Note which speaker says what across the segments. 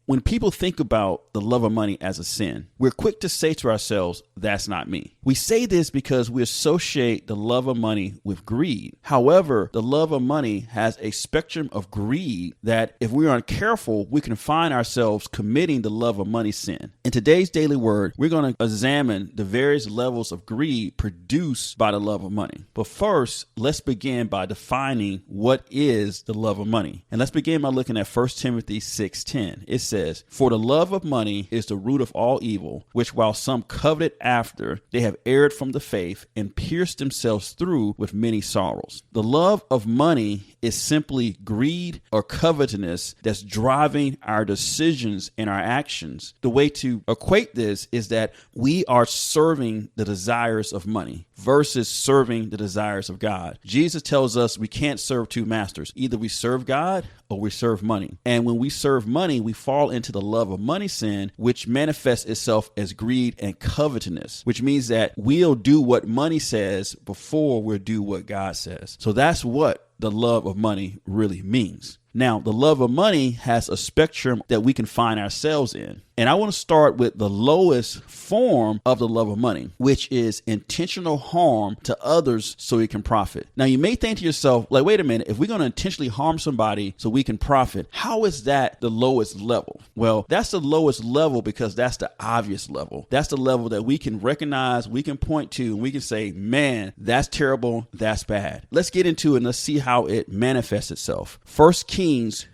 Speaker 1: When people think about the love of money as a sin, we're quick to say to ourselves, that's not me. We say this because we associate the love of money with greed. However, the love of money has a spectrum of greed that if we aren't careful, we can find ourselves committing the love of money sin. In today's daily word, we're going to examine the various levels of greed produced by the love of money. But first, let's begin by defining what is the love of money. And let's begin by looking at 1 Timothy 6:10. It says, "For the love of money is the root of all evil, which while some coveted after, they have erred from the faith and pierced themselves through with many sorrows." The love of money is simply greed or covetousness that's driving our decisions and our actions. The way to equate this is that we are serving the desires of money versus serving the desires of God. Jesus tells us we can't serve two masters. Either we serve God or we serve money. And when we serve money, we fall into the love of money sin, which manifests itself as greed and covetousness, which means that we'll do what money says before we'll do what God says. So that's what the love of money really means. Now, the love of money has a spectrum that we can find ourselves in. And I want to start with the lowest form of the love of money, which is intentional harm to others so we can profit. Now, you may think to yourself, like, wait a minute, if we're going to intentionally harm somebody so we can profit, how is that the lowest level? Well, that's the lowest level because that's the obvious level. That's the level that we can recognize, we can point to, and we can say, man, that's terrible, that's bad. Let's get into it and let's see how it manifests itself. 1 Kings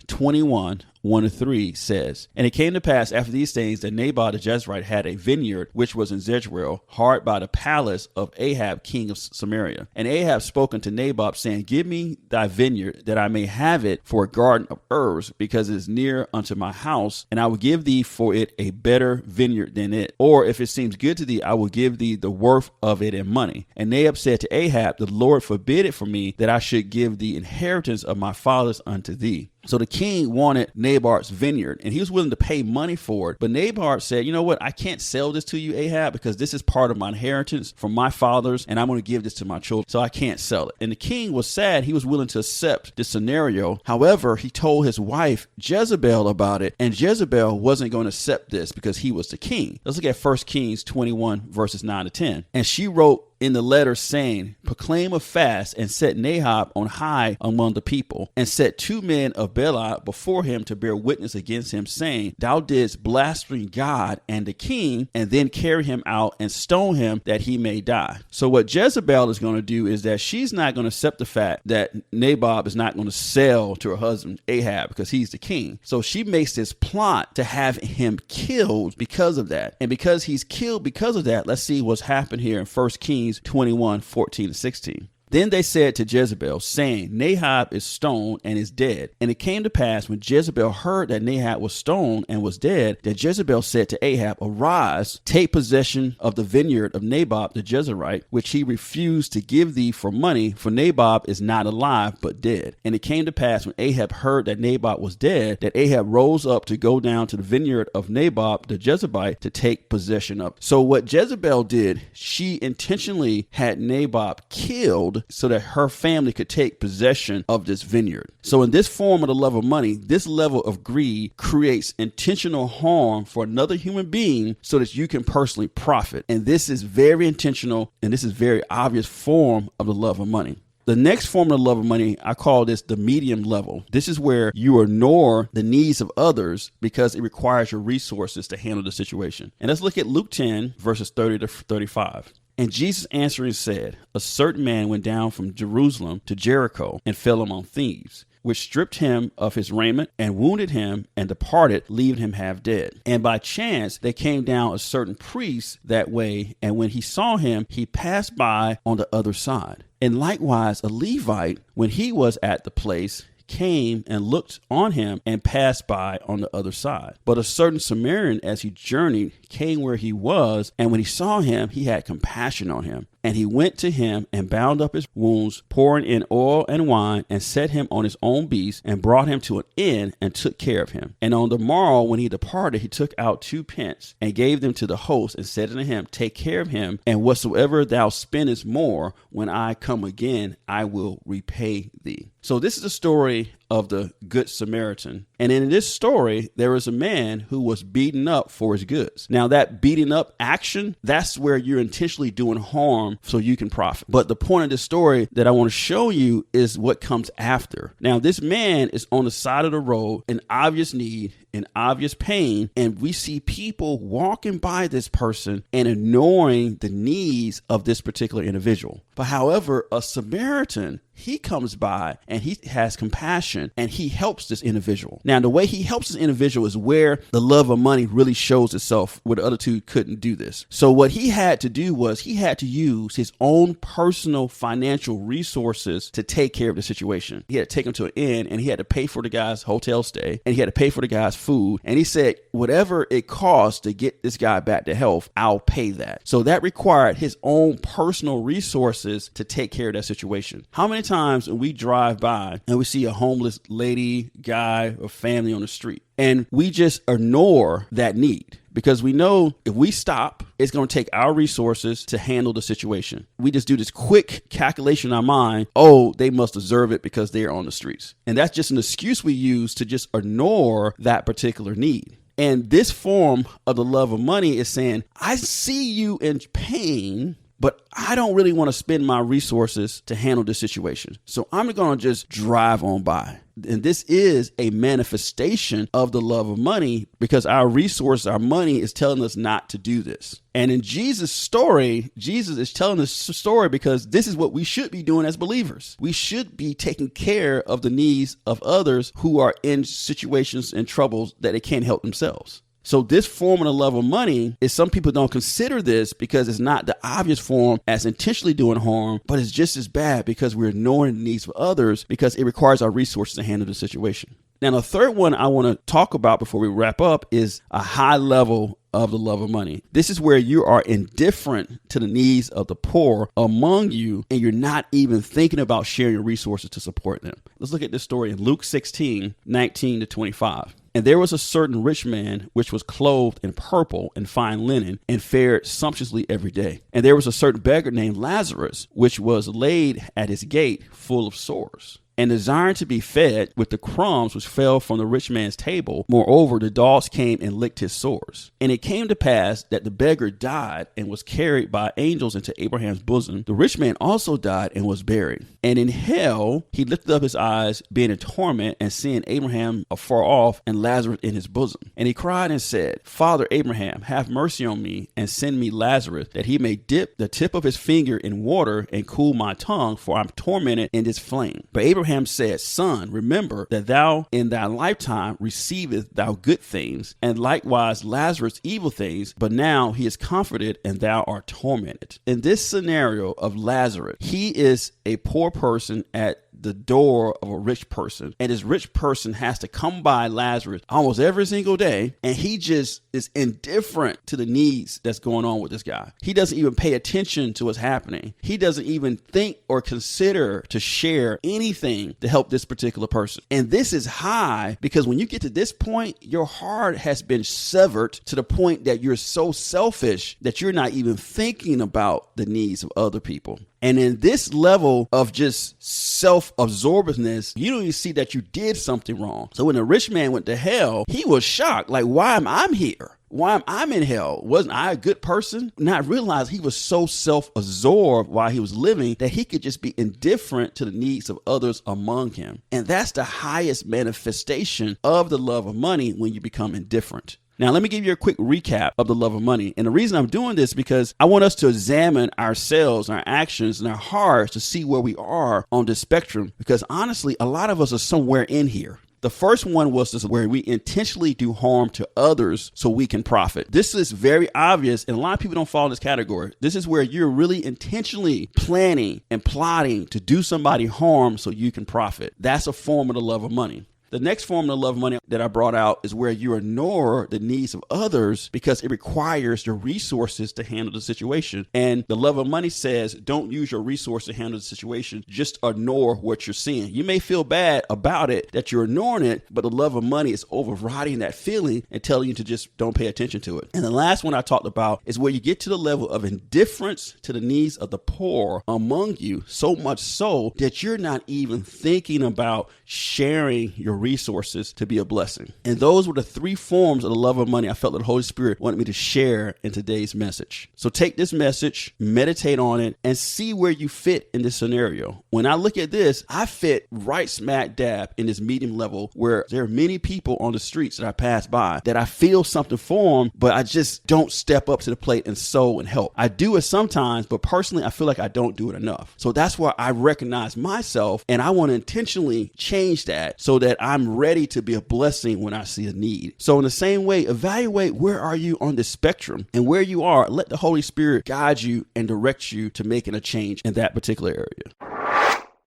Speaker 1: 21:1-3 says, "And it came to pass after these things that Naboth the Jezreelite had a vineyard which was in Jezreel, hard by the palace of Ahab king of Samaria. And Ahab spoke unto Naboth, saying, Give me thy vineyard, that I may have it for a garden of herbs, because it is near unto my house, and I will give thee for it a better vineyard than it. Or if it seems good to thee, I will give thee the worth of it in money. And Naboth said to Ahab, The Lord forbid it from me, that I should give the inheritance of my fathers unto thee." So the king wanted Naboth's vineyard and he was willing to pay money for it. But Naboth said, you know what? I can't sell this to you, Ahab, because this is part of my inheritance from my fathers and I'm going to give this to my children. So I can't sell it. And the king was sad. He was willing to accept this scenario. However, he told his wife Jezebel about it, and Jezebel wasn't going to accept this because he was the king. Let's look at 1 Kings 21:9-10. And she wrote in the letter saying, "Proclaim a fast and set Nahab on high among the people, and set 2 men of Bela before him to bear witness against him, saying, Thou didst blaspheme God and the king, and then carry him out and stone him that he may die." So what Jezebel is going to do is that she's not going to accept the fact that Naboth is not going to sell to her husband Ahab because he's the king. So she makes this plot to have him killed because of that. And because he's killed because of that, let's see what's happened here in 1 Kings 21:14-16. Then they said to Jezebel, saying, Nahab is stoned and is dead. And it came to pass when Jezebel heard that Nahab was stoned and was dead, that Jezebel said to Ahab, Arise, take possession of the vineyard of Naboth the Jezreelite, which he refused to give thee for money, for Naboth is not alive, but dead. And it came to pass when Ahab heard that Naboth was dead, that Ahab rose up to go down to the vineyard of Naboth the Jezreelite to take possession of. So what Jezebel did, she intentionally had Naboth killed so that her family could take possession of this vineyard. So in this form of the love of money, this level of greed creates intentional harm for another human being so that you can personally profit. And this is very intentional, and this is very obvious form of the love of money. The next form of the love of money, I call this the medium level. This is where you ignore the needs of others because it requires your resources to handle the situation. And let's look at Luke 10:30-35. And Jesus answering said, A certain man went down from Jerusalem to Jericho and fell among thieves, which stripped him of his raiment and wounded him and departed, leaving him half dead. And by chance there came down a certain priest that way, and when he saw him, he passed by on the other side. And likewise a Levite, when he was at the place, came and looked on him and passed by on the other side. But a certain Samaritan, as he journeyed, came where he was, and when he saw him, he had compassion on him. And he went to him and bound up his wounds, pouring in oil and wine, and set him on his own beast, and brought him to an inn, and took care of him. And on the morrow, when he departed, he took out 2 pence, and gave them to the host, and said unto him, Take care of him, and whatsoever thou spendest more, when I come again, I will repay thee. So this is a story of the Good Samaritan. And in this story, there was a man who was beaten up for his goods. Now, that beating up action, that's where you're intentionally doing harm so you can profit. But the point of this story that I want to show you is what comes after. Now, this man is on the side of the road in obvious need, in obvious pain, and we see people walking by this person and ignoring the needs of this particular individual. But however, a Samaritan, he comes by and he has compassion and he helps this individual. Now, the way he helps this individual is where the love of money really shows itself, where the other two couldn't do this. So what he had to do was he had to use his own personal financial resources to take care of the situation. He had to take him to an inn and he had to pay for the guy's hotel stay and he had to pay for the guy's food. And he said, whatever it costs to get this guy back to health, I'll pay that. So that required his own personal resources to take care of that situation. How many times when we drive by and we see a homeless lady, guy, or family on the street, and we just ignore that need? Because we know if we stop, it's going to take our resources to handle the situation. We just do this quick calculation in our mind. Oh, they must deserve it because they're on the streets. And that's just an excuse we use to just ignore that particular need. And this form of the love of money is saying, I see you in pain, but I don't really want to spend my resources to handle this situation. So I'm going to just drive on by. And this is a manifestation of the love of money because our resource, our money is telling us not to do this. And in Jesus' story, Jesus is telling this story because this is what we should be doing as believers. We should be taking care of the needs of others who are in situations and troubles that they can't help themselves. So this form of the love of money is, some people don't consider this because it's not the obvious form as intentionally doing harm, but it's just as bad because we're ignoring the needs of others because it requires our resources to handle the situation. Now, the third one I want to talk about before we wrap up is a high level of the love of money. This is where you are indifferent to the needs of the poor among you, and you're not even thinking about sharing your resources to support them. Let's look at this story in Luke 16:19-25. And there was a certain rich man which was clothed in purple and fine linen and fared sumptuously every day. And there was a certain beggar named Lazarus, which was laid at his gate full of sores, and desiring to be fed with the crumbs which fell from the rich man's table. Moreover, the dogs came and licked his sores. And it came to pass that the beggar died and was carried by angels into Abraham's bosom. The rich man also died and was buried. And in hell he lifted up his eyes, being in torment, and seeing Abraham afar off and Lazarus in his bosom. And he cried and said, Father Abraham, have mercy on me, and send me Lazarus, that he may dip the tip of his finger in water and cool my tongue, for I'm tormented in this flame. But Abraham said, Son, remember that thou in thy lifetime receivest thou good things, and likewise Lazarus evil things, but now he is comforted and thou art tormented. In this scenario of Lazarus, he is a poor person at the door of a rich person, and this rich person has to come by Lazarus almost every single day, and he just is indifferent to the needs that's going on with this guy. He doesn't even pay attention to what's happening. He doesn't even think or consider to share anything to help this particular person. And this is high because when you get to this point, your heart has been severed to the point that you're so selfish that you're not even thinking about the needs of other people. And in this level of just self-absorbedness, you don't even see that you did something wrong. So when the rich man went to hell, he was shocked. Like, why am I here? Why am I in hell? Wasn't I a good person? Not realize he was so self-absorbed while he was living that he could just be indifferent to the needs of others among him. And that's the highest manifestation of the love of money, when you become indifferent. Now, let me give you a quick recap of the love of money. And the reason I'm doing this is because I want us to examine ourselves, our actions, and our hearts to see where we are on this spectrum. Because honestly, a lot of us are somewhere in here. The first one was this, where we intentionally do harm to others so we can profit. This is very obvious, and a lot of people don't fall in this category. This is where you're really intentionally planning and plotting to do somebody harm so you can profit. That's a form of the love of money. The next form of love of money that I brought out is where you ignore the needs of others because it requires your resources to handle the situation. And the love of money says, don't use your resource to handle the situation. Just ignore what you're seeing. You may feel bad about it, that you're ignoring it, but the love of money is overriding that feeling and telling you to just don't pay attention to it. And the last one I talked about is where you get to the level of indifference to the needs of the poor among you, so much so that you're not even thinking about sharing your resources to be a blessing. And those were the three forms of the love of money I felt that the Holy Spirit wanted me to share in today's message. So take this message, meditate on it, and see where you fit in this scenario. When I look at this, I fit right smack dab in this medium level where there are many people on the streets that I pass by that I feel something for them, but I just don't step up to the plate and sow and help. I do it sometimes, but personally, I feel like I don't do it enough. So that's where I recognize myself, and I want to intentionally change that so that I'm ready to be a blessing when I see a need. So in the same way, evaluate where are you on the spectrum, and where you are, let the Holy Spirit guide you and direct you to making a change in that particular area.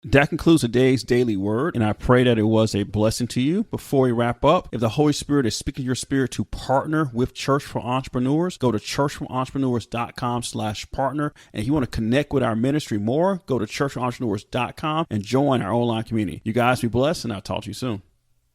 Speaker 1: That concludes today's daily word, and I pray that it was a blessing to you. Before we wrap up, if the Holy Spirit is speaking to your spirit to partner with Church for Entrepreneurs, go to churchforentrepreneurs.com/partner. And if you want to connect with our ministry more, go to churchforentrepreneurs.com and join our online community. You guys be blessed, and I'll talk to you soon.